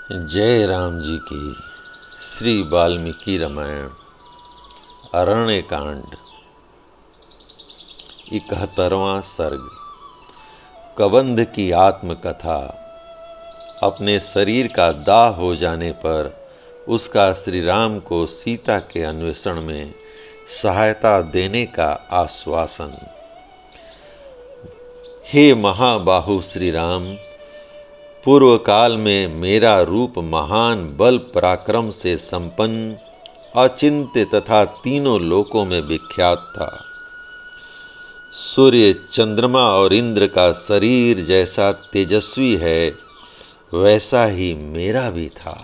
जय राम जी की। श्री वाल्मीकि रामायण अरण्य कांड 71वां सर्ग। कबंध की आत्मकथा। अपने शरीर का दाह हो जाने पर उसका श्री राम को सीता के अन्वेषण में सहायता देने का आश्वासन। हे महाबाहु श्री राम, पूर्व काल में मेरा रूप महान बल पराक्रम से संपन्न, अचिंत्य तथा तीनों लोकों में विख्यात था। सूर्य, चंद्रमा और इंद्र का शरीर जैसा तेजस्वी है, वैसा ही मेरा भी था।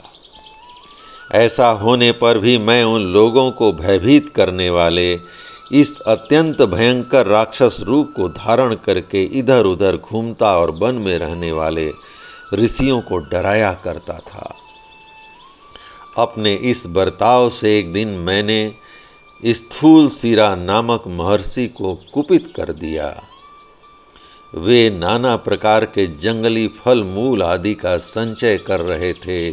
ऐसा होने पर भी मैं उन लोगों को भयभीत करने वाले इस अत्यंत भयंकर राक्षस रूप को धारण करके इधर उधर घूमता और वन में रहने वाले ऋषियों को डराया करता था। अपने इस बर्ताव से एक दिन मैंने स्थूलशिरा नामक महर्षि को कुपित कर दिया। वे नाना प्रकार के जंगली फल मूल आदि का संचय कर रहे थे।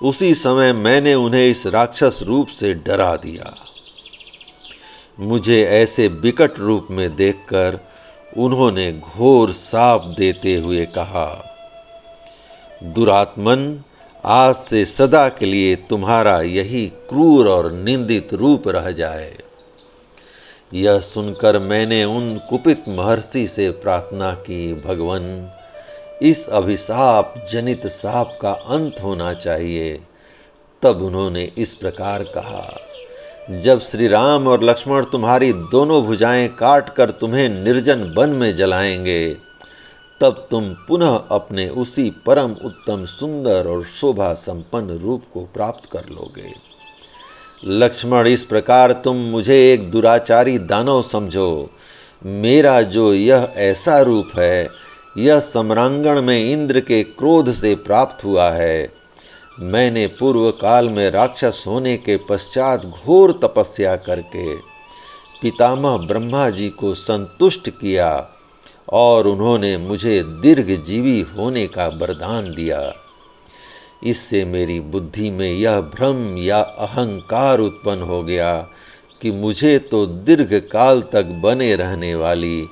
उसी समय मैंने उन्हें इस राक्षस रूप से डरा दिया। मुझे ऐसे विकट रूप में देखकर उन्होंने घोर शाप देते हुए कहा, दुरात्मन, आज से सदा के लिए तुम्हारा यही क्रूर और निंदित रूप रह जाए। यह सुनकर मैंने उन कुपित महर्षि से प्रार्थना की, भगवन, इस अभिशाप जनित शाप का अंत होना चाहिए। तब उन्होंने इस प्रकार कहा, जब श्री राम और लक्ष्मण तुम्हारी दोनों भुजाएं काट कर तुम्हें निर्जन वन में जलाएंगे, तब तुम पुनः अपने उसी परम उत्तम सुंदर और शोभा संपन्न रूप को प्राप्त कर लोगे। लक्ष्मण, इस प्रकार तुम मुझे एक दुराचारी दानव समझो। मेरा जो यह ऐसा रूप है, यह सम्रांगण में इंद्र के क्रोध से प्राप्त हुआ है। मैंने पूर्व काल में राक्षस होने के पश्चात घोर तपस्या करके पितामह ब्रह्मा जी को संतुष्ट किया और उन्होंने मुझे दीर्घजीवी होने का वरदान दिया। इससे मेरी बुद्धि में यह भ्रम या अहंकार उत्पन्न हो गया कि मुझे तो दीर्घ काल तक बने रहने वाली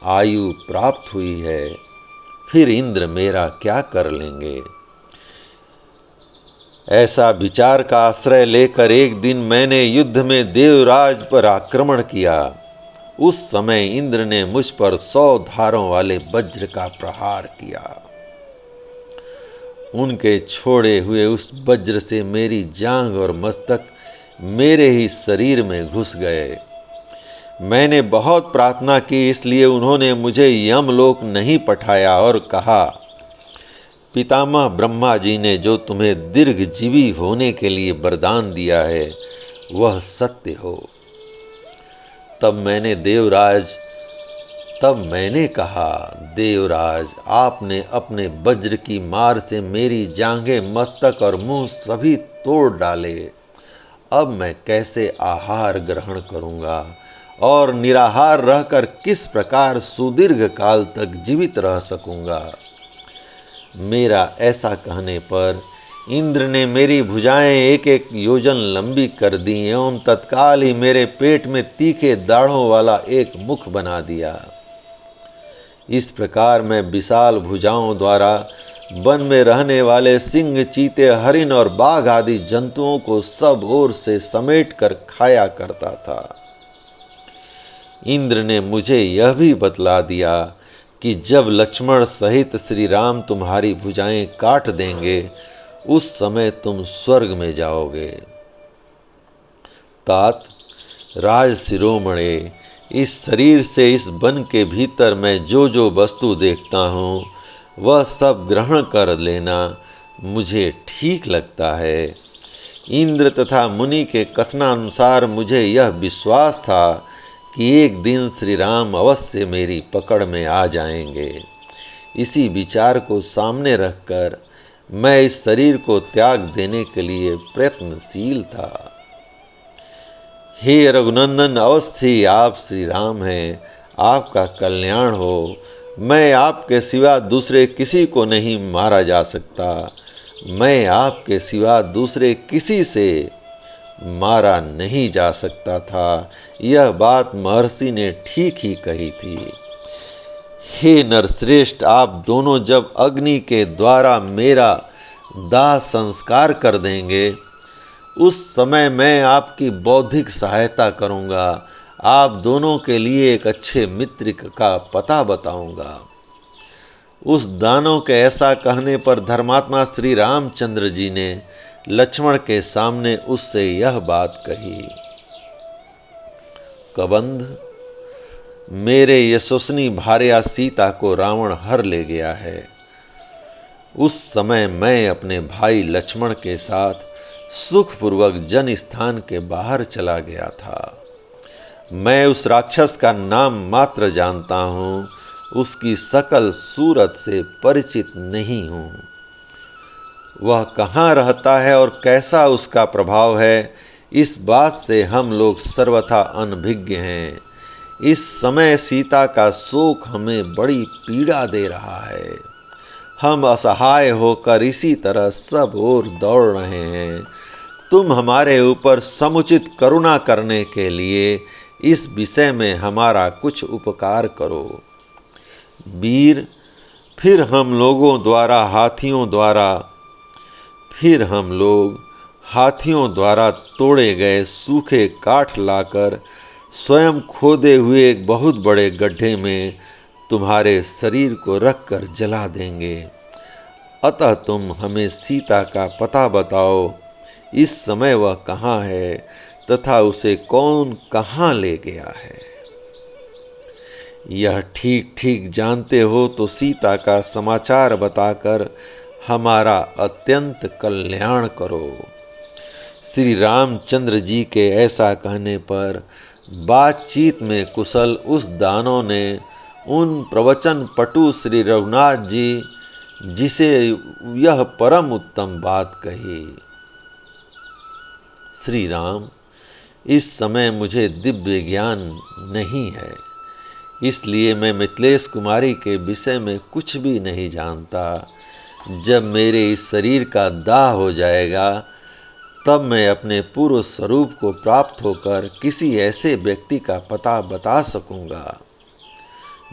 आयु प्राप्त हुई है, फिर इंद्र मेरा क्या कर लेंगे। ऐसा विचार का आश्रय लेकर एक दिन मैंने युद्ध में देवराज पर आक्रमण किया। उस समय इंद्र ने मुझ पर 100 धारों वाले वज्र का प्रहार किया। उनके छोड़े हुए उस वज्र से मेरी जांघ और मस्तक मेरे ही शरीर में घुस गए। मैंने बहुत प्रार्थना की, इसलिए उन्होंने मुझे यमलोक नहीं पठाया और कहा, पितामह ब्रह्मा जी ने जो तुम्हें दीर्घजीवी होने के लिए वरदान दिया है, वह सत्य हो। तब मैंने कहा, देवराज, आपने अपने वज्र की मार से मेरी जांघें, मस्तक और मुंह सभी तोड़ डाले। अब मैं कैसे आहार ग्रहण करूंगा और निराहार रहकर किस प्रकार सुदीर्घ काल तक जीवित रह सकूंगा। मेरा ऐसा कहने पर इंद्र ने मेरी भुजाएं एक एक योजन लंबी कर दी एवं तत्काल ही मेरे पेट में तीखे दाढ़ों वाला एक मुख बना दिया। इस प्रकार मैं विशाल भुजाओं द्वारा वन में रहने वाले सिंह, चीते, हरिण और बाघ आदि जंतुओं को सब ओर से समेट कर खाया करता था। इंद्र ने मुझे यह भी बतला दिया कि जब लक्ष्मण सहित श्री राम तुम्हारी भुजाएं काट देंगे, उस समय तुम स्वर्ग में जाओगे। तात, राज शिरोमणे, इस शरीर से इस वन के भीतर मैं जो जो वस्तु देखता हूँ, वह सब ग्रहण कर लेना मुझे ठीक लगता है। इंद्र तथा मुनि के कथनानुसार मुझे यह विश्वास था कि एक दिन श्री राम अवश्य मेरी पकड़ में आ जाएंगे। इसी विचार को सामने रखकर मैं इस शरीर को त्याग देने के लिए प्रयत्नशील था। हे रघुनंदन, अवश्य आप श्री राम हैं, आपका कल्याण हो। मैं आपके सिवा दूसरे किसी को नहीं मारा जा सकता। मैं आपके सिवा दूसरे किसी से मारा नहीं जा सकता था। यह बात महर्षि ने ठीक ही कही थी। हे नरश्रेष्ठ, आप दोनों जब अग्नि के द्वारा मेरा दाह संस्कार कर देंगे, उस समय मैं आपकी बौद्धिक सहायता करूंगा। आप दोनों के लिए एक अच्छे मित्र का पता बताऊंगा। उस दानव के ऐसा कहने पर धर्मात्मा श्री रामचंद्र जी ने लक्ष्मण के सामने उससे यह बात कही। कबंध, मेरे यशस्विनी भार्या सीता को रावण हर ले गया है। उस समय मैं अपने भाई लक्ष्मण के साथ सुखपूर्वक जन स्थान के बाहर चला गया था। मैं उस राक्षस का नाम मात्र जानता हूँ, उसकी सकल सूरत से परिचित नहीं हूँ। वह कहाँ रहता है और कैसा उसका प्रभाव है, इस बात से हम लोग सर्वथा अनभिज्ञ हैं। इस समय सीता का शोक हमें बड़ी पीड़ा दे रहा है। हम असहाय होकर इसी तरह सब ओर दौड़ रहे हैं। तुम हमारे ऊपर समुचित करुणा करने के लिए इस विषय में हमारा कुछ उपकार करो। वीर, फिर हम लोग हाथियों द्वारा तोड़े गए सूखे काठ लाकर स्वयं खोदे हुए एक बहुत बड़े गड्ढे में तुम्हारे शरीर को रखकर जला देंगे। अतः तुम हमें सीता का पता बताओ। इस समय वह कहाँ है तथा उसे कौन कहाँ ले गया है? यह ठीक ठीक जानते हो तो सीता का समाचार बताकर हमारा अत्यंत कल्याण करो। श्री रामचंद्र जी के ऐसा कहने पर बातचीत में कुशल उस दानव ने उन प्रवचन पटु श्री रघुनाथ जी जिसे यह परम उत्तम बात कही। श्री राम, इस समय मुझे दिव्य ज्ञान नहीं है, इसलिए मैं मिथिलेश कुमारी के विषय में कुछ भी नहीं जानता। जब मेरे इस शरीर का दाह हो जाएगा, तब मैं अपने पूर्व स्वरूप को प्राप्त होकर किसी ऐसे व्यक्ति का पता बता सकूंगा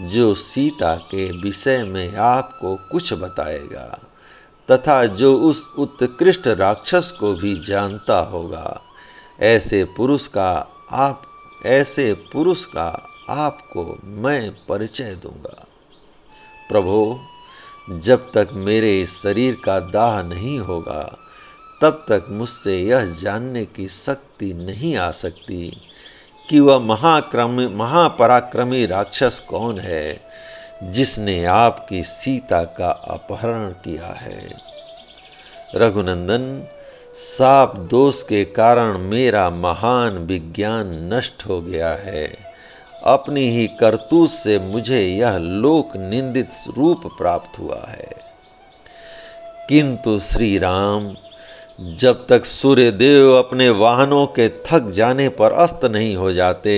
जो सीता के विषय में आपको कुछ बताएगा तथा जो उस उत्कृष्ट राक्षस को भी जानता होगा। ऐसे पुरुष का आपको मैं परिचय दूंगा। प्रभो, जब तक मेरे इस शरीर का दाह नहीं होगा, तब तक मुझसे यह जानने की शक्ति नहीं आ सकती कि वह महापराक्रमी राक्षस कौन है जिसने आपकी सीता का अपहरण किया है। रघुनंदन, शाप दोष के कारण मेरा महान विज्ञान नष्ट हो गया है। अपनी ही करतूत से मुझे यह लोक निंदित रूप प्राप्त हुआ है। किंतु श्री राम, जब तक सूर्यदेव अपने वाहनों के थक जाने पर अस्त नहीं हो जाते,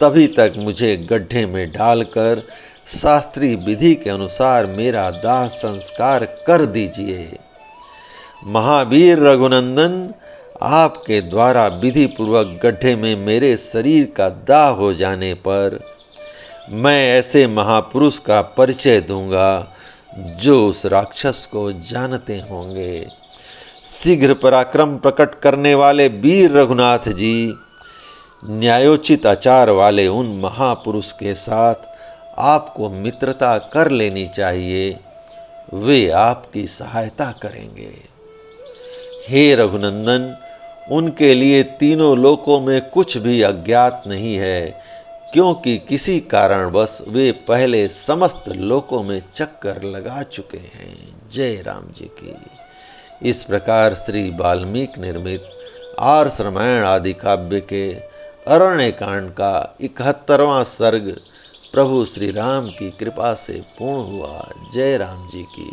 तभी तक मुझे गड्ढे में डालकर शास्त्रीय विधि के अनुसार मेरा दाह संस्कार कर दीजिए। महावीर रघुनंदन, आपके द्वारा विधि पूर्वक गड्ढे में मेरे शरीर का दाह हो जाने पर मैं ऐसे महापुरुष का परिचय दूंगा जो उस राक्षस को जानते होंगे। शीघ्र पराक्रम प्रकट करने वाले वीर रघुनाथ जी, न्यायोचित आचार वाले उन महापुरुष के साथ आपको मित्रता कर लेनी चाहिए। वे आपकी सहायता करेंगे। हे रघुनंदन, उनके लिए तीनों लोकों में कुछ भी अज्ञात नहीं है, क्योंकि किसी कारणवश वे पहले समस्त लोकों में चक्कर लगा चुके हैं। जय राम जी की। इस प्रकार श्री वाल्मीकि निर्मित आर्ष रामायण आदि काव्य के अरण्य कांड का 71वां सर्ग प्रभु श्री राम की कृपा से पूर्ण हुआ। जय राम जी की।